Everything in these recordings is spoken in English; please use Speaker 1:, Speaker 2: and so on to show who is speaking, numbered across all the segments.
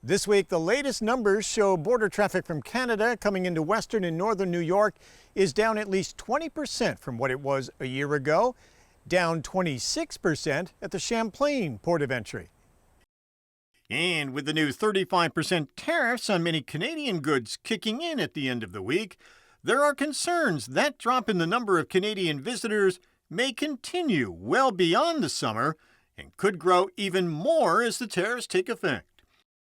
Speaker 1: This week, the latest numbers show border traffic from Canada coming into western and northern New York is down at least 20% from what it was a year ago, down 26% at the Champlain port of entry. And with the new 35% tariffs on many Canadian goods kicking in at the end of the week, there are concerns that drop in the number of Canadian visitors may continue well beyond the summer and could grow even more as the tariffs take effect.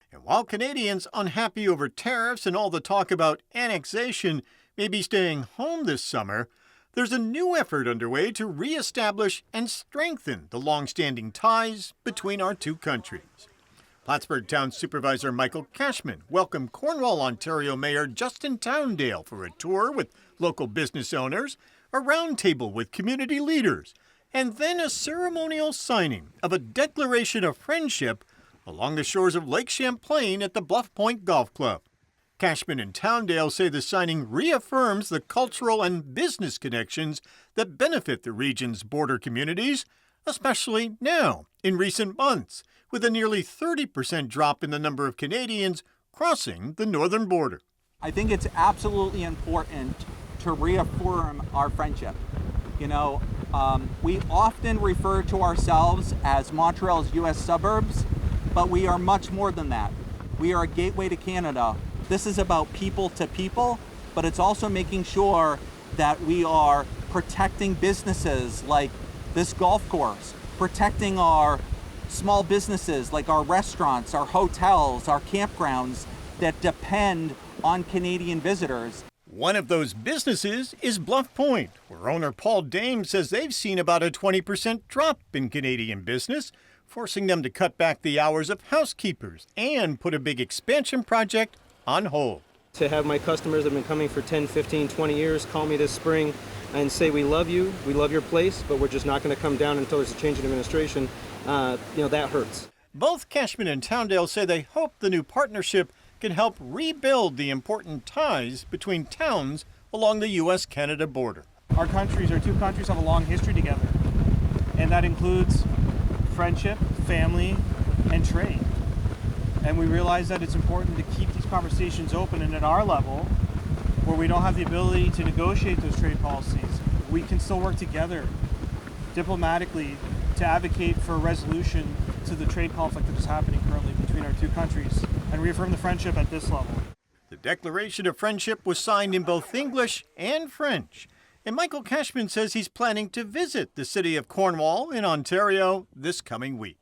Speaker 1: And while Canadians unhappy over tariffs and all the talk about annexation may be staying home this summer, there's a new effort underway to reestablish and strengthen the long-standing ties between our two countries. Plattsburgh Town Supervisor Michael Cashman welcomed Cornwall, Ontario Mayor Justin Towndale for a tour with local business owners, a roundtable with community leaders, and then a ceremonial signing of a declaration of friendship along the shores of Lake Champlain at the Bluff Point Golf Club. Cashman and Towndale say the signing reaffirms the cultural and business connections that benefit the region's border communities, especially now, in recent months, with a nearly 30% drop in the number of Canadians crossing the northern border.
Speaker 2: I think it's absolutely important to reaffirm our friendship. We often refer to ourselves as Montreal's U.S. suburbs, but we are much more than that. We are a gateway to Canada. This is about people to people, but it's also making sure that we are protecting businesses like this golf course, protecting our small businesses like our restaurants, our hotels, our campgrounds that depend on Canadian visitors.
Speaker 1: One of those businesses is Bluff Point, where owner Paul Dame says they've seen about a 20% drop in Canadian business, forcing them to cut back the hours of housekeepers and put a big expansion project on hold.
Speaker 3: To have my customers that have been coming for 10, 15, 20 years call me this spring and say, we love you, we love your place, but we're just not going to come down until there's a change in administration, that hurts.
Speaker 1: Both Cashman and Towndale say they hope the new partnership can help rebuild the important ties between towns along the U.S.-Canada border.
Speaker 4: Our two countries have a long history together, and that includes friendship, family, and trade. And we realize that it's important to keep these conversations open, and at our level, where we don't have the ability to negotiate those trade policies, we can still work together diplomatically to advocate for a resolution to the trade conflict that is happening currently between our two countries and reaffirm the friendship at this level.
Speaker 1: The Declaration of Friendship was signed in both English and French, and Michael Cashman says he's planning to visit the city of Cornwall in Ontario this coming week.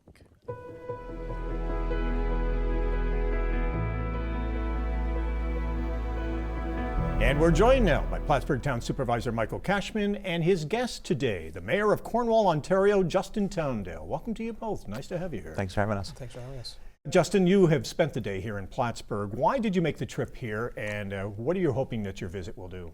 Speaker 1: And we're joined now by Plattsburgh Town Supervisor Michael Cashman and his guest today, the Mayor of Cornwall, Ontario, Justin Towndale. Welcome to you both. Nice to have you here.
Speaker 5: Thanks for having us.
Speaker 4: Thanks for having us.
Speaker 1: Justin, you have spent the day here in Plattsburgh. Why did you make the trip here, and what are you hoping that your visit will do?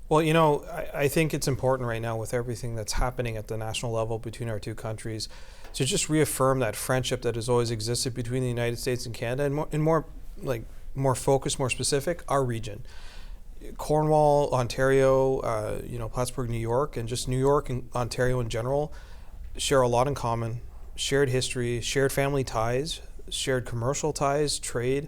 Speaker 6: Well, I think it's important right now with everything that's happening at the national level between our two countries to just reaffirm that friendship that has always existed between the United States and Canada, and more focused, more specific, our region. Cornwall, Ontario, Plattsburgh, New York, and just New York and Ontario in general share a lot in common, shared history, shared family ties, shared commercial ties, trade.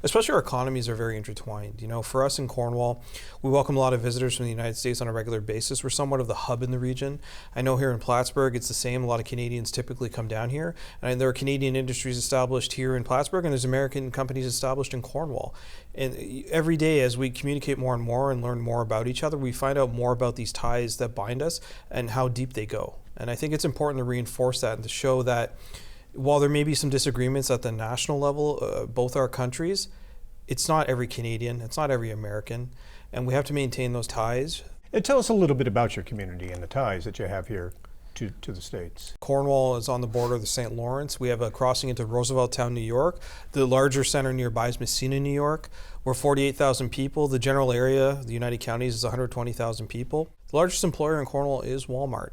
Speaker 6: Especially our economies are very intertwined. For us in Cornwall, we welcome a lot of visitors from the United States on a regular basis. We're somewhat of the hub in the region. I know here in Plattsburgh, it's the same. A lot of Canadians typically come down here. And there are Canadian industries established here in Plattsburgh, and there's American companies established in Cornwall. And every day, as we communicate more and more and learn more about each other, we find out more about these ties that bind us and how deep they go. And I think it's important to reinforce that and to show that while there may be some disagreements at the national level, both our countries, it's not every Canadian, it's not every American, and we have to maintain those ties.
Speaker 1: And tell us a little bit about your community and the ties that you have here to the States.
Speaker 6: Cornwall is on the border of the St. Lawrence. We have a crossing into Roosevelt Town, New York. The larger center nearby is Messina, New York. We're 48,000 people. The general area, the United Counties, is 120,000 people. The largest employer in Cornwall is Walmart.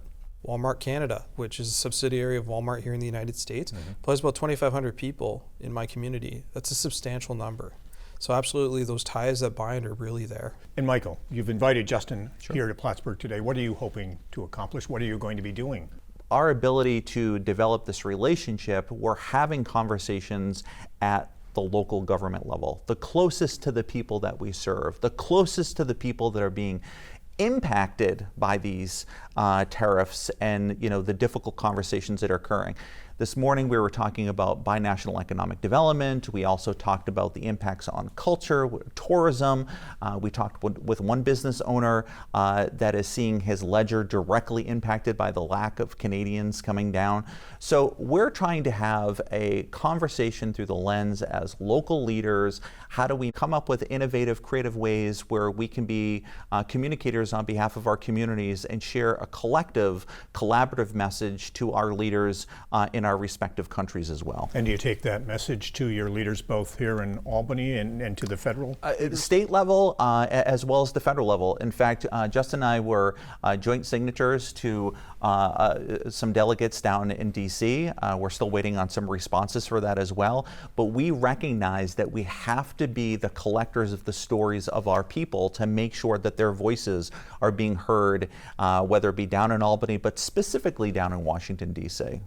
Speaker 6: Walmart Canada, which is a subsidiary of Walmart here in the United States, employs about 2,500 people in my community. That's a substantial number. So absolutely, those ties that bind are really there.
Speaker 1: And Michael, you've invited Justin here to Plattsburgh today. What are you hoping to accomplish? What are you going to be doing?
Speaker 5: Our ability to develop this relationship, we're having conversations at the local government level, the closest to the people that we serve, the closest to the people that are being impacted by these tariffs and the difficult conversations that are occurring. This morning we were talking about binational economic development. We also talked about the impacts on culture, tourism. We talked with one business owner that is seeing his ledger directly impacted by the lack of Canadians coming down. So we're trying to have a conversation through the lens as local leaders. How do we come up with innovative, creative ways where we can be communicators on behalf of our communities and share a collective, collaborative message to our leaders in our respective countries as well.
Speaker 1: And do you take that message to your leaders both here in Albany and to the federal?
Speaker 5: State level as well as the federal level. In fact, Justin and I were joint signatures to some delegates down in DC. We're still waiting on some responses for that as well. But we recognize that we have to be the collectors of the stories of our people to make sure that their voices are being heard, whether it be down in Albany, but specifically down in Washington, D.C.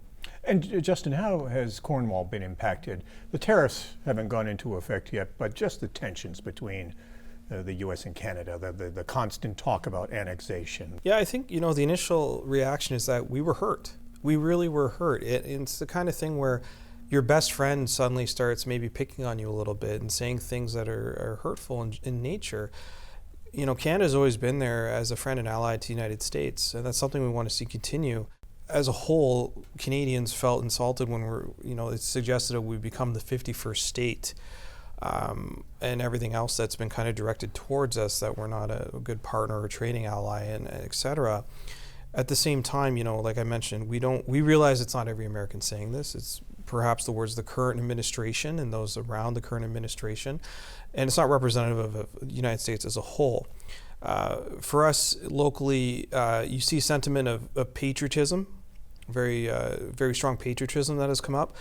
Speaker 1: And Justin, how has Cornwall been impacted? The tariffs haven't gone into effect yet, but just the tensions between the U.S. and Canada, the constant talk about annexation.
Speaker 6: Yeah, I think, the initial reaction is that we were hurt. We really were hurt. It's the kind of thing where your best friend suddenly starts maybe picking on you a little bit and saying things that are hurtful in nature. Canada's always been there as a friend and ally to the United States, and that's something we want to see continue. As a whole, Canadians felt insulted when it's suggested that we become the 51st state, and everything else that's been kind of directed towards us, that we're not a good partner or trading ally, and et cetera. At the same time, like I mentioned, we realize it's not every American saying this. It's perhaps the words of the current administration and those around the current administration, and it's not representative of the United States as a whole. For us locally, you see sentiment of patriotism, very strong patriotism that has come up.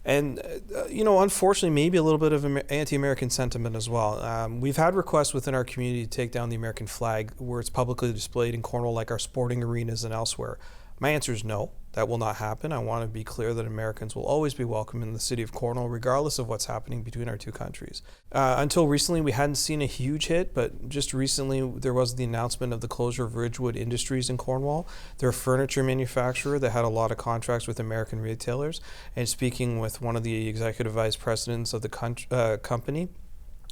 Speaker 6: And, unfortunately, maybe a little bit of anti-American sentiment as well. We've had requests within our community to take down the American flag where it's publicly displayed in Cornwall, like our sporting arenas and elsewhere. My answer is no, that will not happen. I want to be clear that Americans will always be welcome in the city of Cornwall, regardless of what's happening between our two countries. Until recently, we hadn't seen a huge hit, but just recently there was the announcement of the closure of Ridgewood Industries in Cornwall. They're a furniture manufacturer that had a lot of contracts with American retailers. And speaking with one of the executive vice presidents of the company,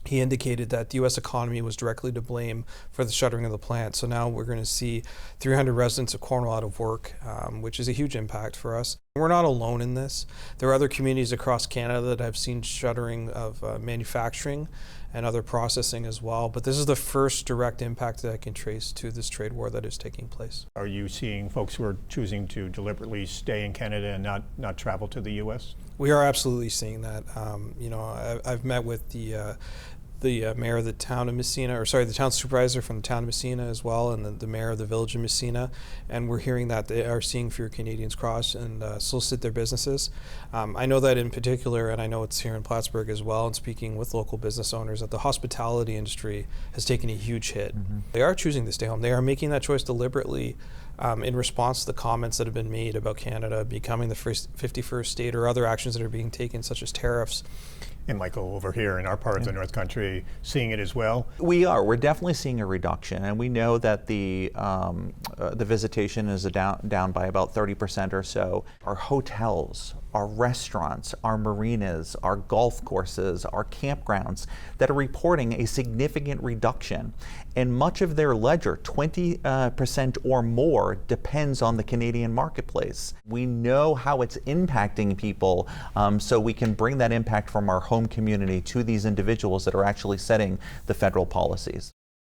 Speaker 6: he indicated that the U.S. economy was directly to blame for the shuttering of the plant. So now we're going to see 300 residents of Cornwall out of work, which is a huge impact for us. We're not alone in this. There are other communities across Canada that have seen shuttering of manufacturing and other processing as well. But this is the first direct impact that I can trace to this trade war that is taking place.
Speaker 1: Are you seeing folks who are choosing to deliberately stay in Canada and not travel to the U.S.?
Speaker 6: We are absolutely seeing that. I've met with the mayor of the town of Messina, the town supervisor from the town of Messina as well, and the mayor of the village of Messina, and we're hearing that they are seeing fewer Canadians cross and solicit their businesses. I know that in particular, and I know it's here in Plattsburgh as well, and speaking with local business owners, that the hospitality industry has taken a huge hit. Mm-hmm. They are choosing to stay home. They are making that choice deliberately in response to the comments that have been made about Canada becoming the 51st state or other actions that are being taken, such as tariffs.
Speaker 1: And Michael, over here in our part of the North Country, seeing it as well?
Speaker 5: We are. We're definitely seeing a reduction, and we know that the visitation is down by about 30% or so. Our hotels, our restaurants, our marinas, our golf courses, our campgrounds that are reporting a significant reduction. And much of their ledger, 20% or more, depends on the Canadian marketplace. We know how it's impacting people, so we can bring that impact from our home community to these individuals that are actually setting the federal policies.